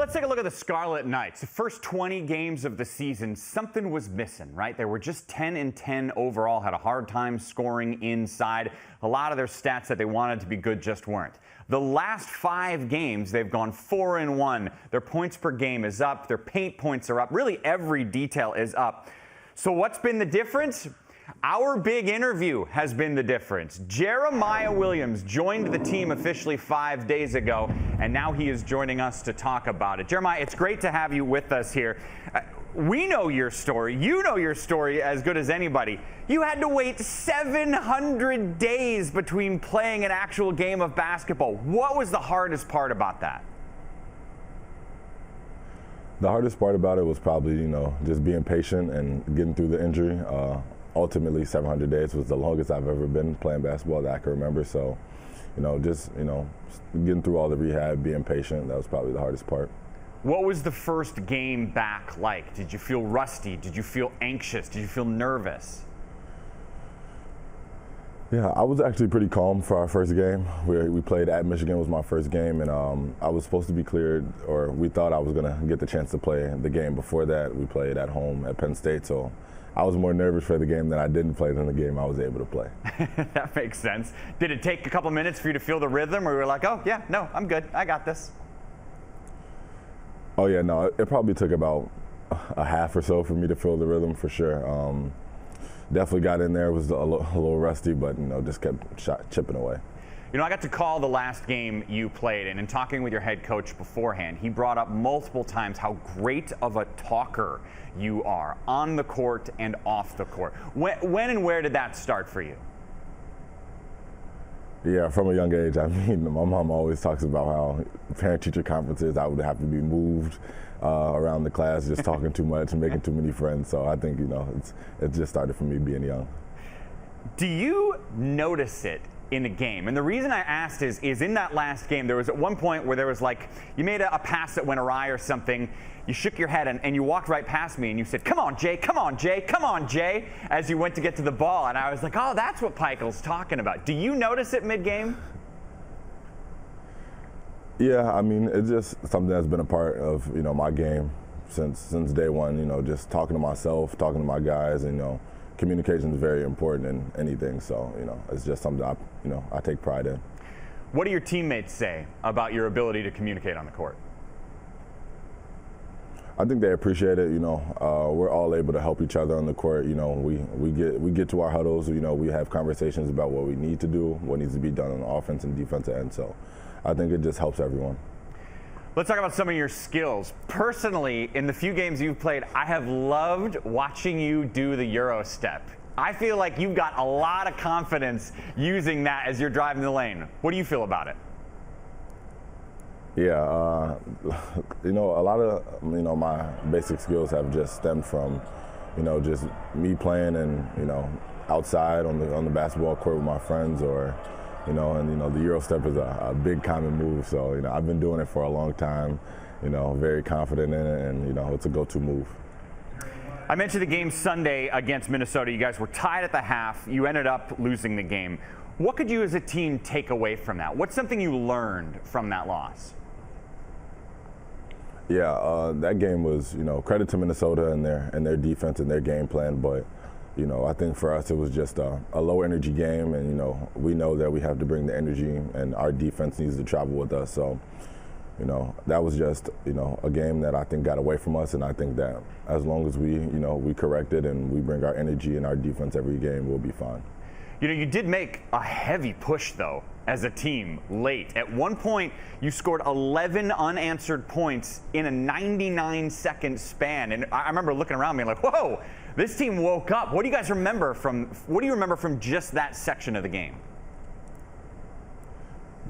Let's take a look at the Scarlet Knights. The first 20 games of the season, something was missing, right? They were just 10-10 overall, had a hard time scoring inside. A lot of their stats that they wanted to be good just weren't. The last 5 games, they've gone 4-1. Their points per game is up. Their paint points are up. Really, every detail is up. So what's been the difference? Our big interview has been the difference. Jeremiah Williams joined the team officially 5 days ago, and now he is joining us to talk about it. Jeremiah, it's great to have you with us here. We know your story. You know your story as good as anybody. You had to wait 700 days between playing an actual game of basketball. What was the hardest part about that? The hardest part about it was probably, just being patient and getting through the injury. Ultimately, 700 days was the longest I've ever been playing basketball that I can remember. So, just getting through all the rehab, being patient, that was probably the hardest part. What was the first game back like? Did you feel rusty? Did you feel anxious? Did you feel nervous? Yeah, I was actually pretty calm for our first game. We played at Michigan, was my first game, and I was supposed to be cleared, or we thought I was going to get the chance to play the game before that. We played at home at Penn State, so I was more nervous for the game that I didn't play than the game I was able to play. That makes sense. Did it take a couple minutes for you to feel the rhythm, or you were like, oh, yeah, no, I'm good, I got this? Oh, yeah, no, it probably took about a half or so for me to feel the rhythm for sure. Definitely got in there, was a little rusty, but just kept chipping away. I got to call the last game you played, and in talking with your head coach beforehand, he brought up multiple times how great of a talker you are on the court and off the court. When and where did that start for you? Yeah, from a young age. I mean, my mom always talks about how parent-teacher conferences, I would have to be moved around the class, just talking too much and making too many friends. So I think, it just started from me being young. Do you notice it in a game? And the reason I asked is in that last game, there was at one point where there was like, you made a pass that went awry or something, you shook your head and you walked right past me and you said, come on, Jay, come on, Jay, come on, Jay, as you went to get to the ball. And I was like, oh, that's what Pikel's talking about. Do you notice it mid-game? Yeah, I mean, it's just something that's been a part of, my game since day one, just talking to myself, talking to my guys, and, communication is very important in anything. So, it's just something I take pride in. What do your teammates say about your ability to communicate on the court? I think they appreciate it. We're all able to help each other on the court. We get to our huddles. We have conversations about what we need to do, what needs to be done on the offense and defensive end. So, I think it just helps everyone. Let's talk about some of your skills. Personally, in the few games you've played, I have loved watching you do the Euro step. I feel like you've got a lot of confidence using that as you're driving the lane. What do you feel about it? Yeah, a lot of, my basic skills have just stemmed from, just me playing and, outside on the basketball court with my friends, or, the Euro step is a big common move. So, I've been doing it for a long time, very confident in it, and, it's a go-to move. I mentioned the game Sunday against Minnesota. You guys were tied at the half. You ended up losing the game. What could you as a team take away from that? What's something you learned from that loss? Yeah, that game was, credit to Minnesota and their defense and their game plan. But, I think for us it was just a low energy game, and we know that we have to bring the energy, and our defense needs to travel with us. So, that was just a game that I think got away from us, and I think that as long as we correct it and we bring our energy and our defense every game, we'll be fine. You did make a heavy push, though, as a team late. At one point, you scored 11 unanswered points in a 99-second span. And I remember looking around being like, whoa, this team woke up. What do you guys remember from just that section of the game?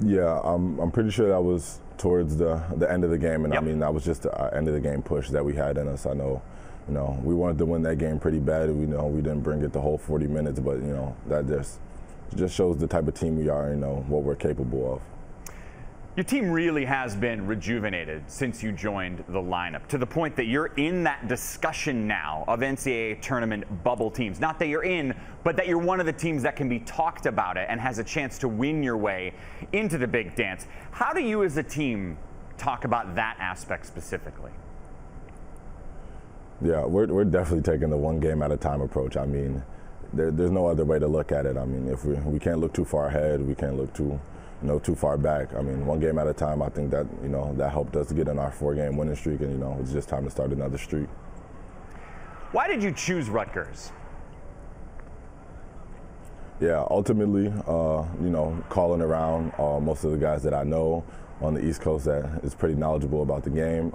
Yeah, I'm pretty sure that was towards the end of the game. And yep. I mean, that was just the end of the game push that we had in us. I know, we wanted to win that game pretty bad. We didn't bring it the whole 40 minutes, but, that just shows the type of team we are, what we're capable of. Your team really has been rejuvenated since you joined the lineup, to the point that you're in that discussion now of NCAA tournament bubble teams. Not that you're in, but that you're one of the teams that can be talked about it and has a chance to win your way into the big dance. How do you as a team talk about that aspect specifically. Yeah, we're definitely taking the one game at a time approach. I mean, there's no other way to look at it. I mean, if we can't look too far ahead, we can't look too far back. I mean, one game at a time. I think that that helped us get in our 4-game winning streak, and it's just time to start another streak. Why did you choose Rutgers? Yeah, ultimately, calling around most of the guys that I know on the East Coast that is pretty knowledgeable about the game.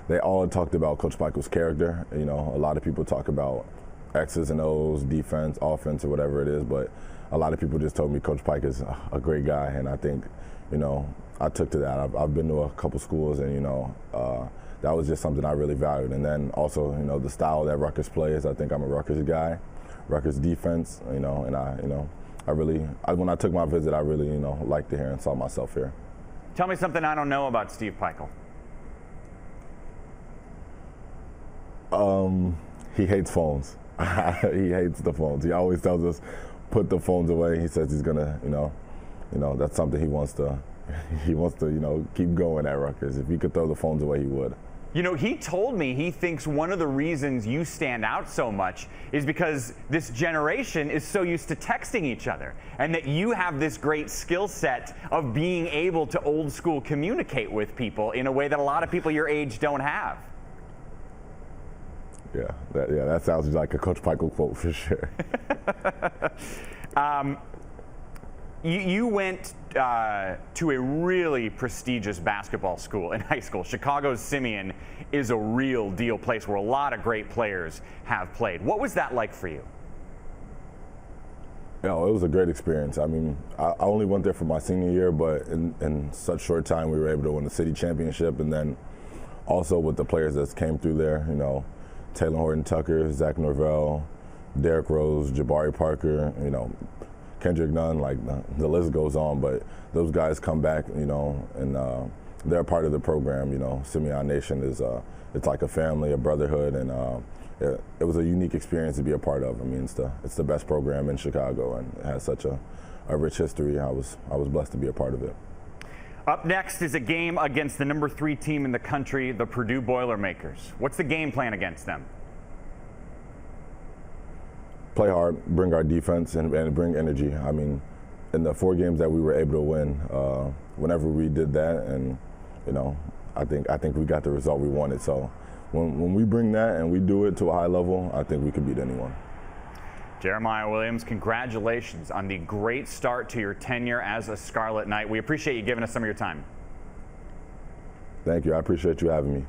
They all talked about Coach Michael's character. A lot of people talk about X's and O's, defense, offense, or whatever it is, but a lot of people just told me Coach Pike is a great guy, and I think, I took to that. I've been to a couple schools, and that was just something I really valued. And then also, the style that Rutgers plays. I think I'm a Rutgers guy, Rutgers defense, and I really, when I took my visit, I really, liked it here and saw myself here. Tell me something I don't know about Steve Pikiell. He hates phones. He hates the phones. He always tells us, put the phones away. He says he's gonna, that's something he wants to keep going at Rutgers. If he could throw the phones away, he would. He told me he thinks one of the reasons you stand out so much is because this generation is so used to texting each other, and that you have this great skill set of being able to old school communicate with people in a way that a lot of people your age don't have. Yeah, that sounds like a Coach Pikiell quote for sure. You went to a really prestigious basketball school in high school. Chicago's Simeon is a real deal place where a lot of great players have played. What was that like for you? It was a great experience. I mean, I only went there for my senior year, but in such short time we were able to win the city championship, and then also with the players that came through there, Taylor Horton-Tucker, Zach Norvell, Derrick Rose, Jabari Parker, Kendrick Nunn, like the list goes on, but those guys come back, and they're part of the program. Simeon Nation is it's like a family, a brotherhood, and it was a unique experience to be a part of. I mean, it's the best program in Chicago, and it has such a rich history. I was blessed to be a part of it. Up next is a game against the number 3 team in the country, the Purdue Boilermakers. What's the game plan against them? Play hard, bring our defense, and bring energy. I mean, in the 4 games that we were able to win, whenever we did that, and I think we got the result we wanted. So when we bring that and we do it to a high level, I think we can beat anyone. Jeremiah Williams, congratulations on the great start to your tenure as a Scarlet Knight. We appreciate you giving us some of your time. Thank you. I appreciate you having me.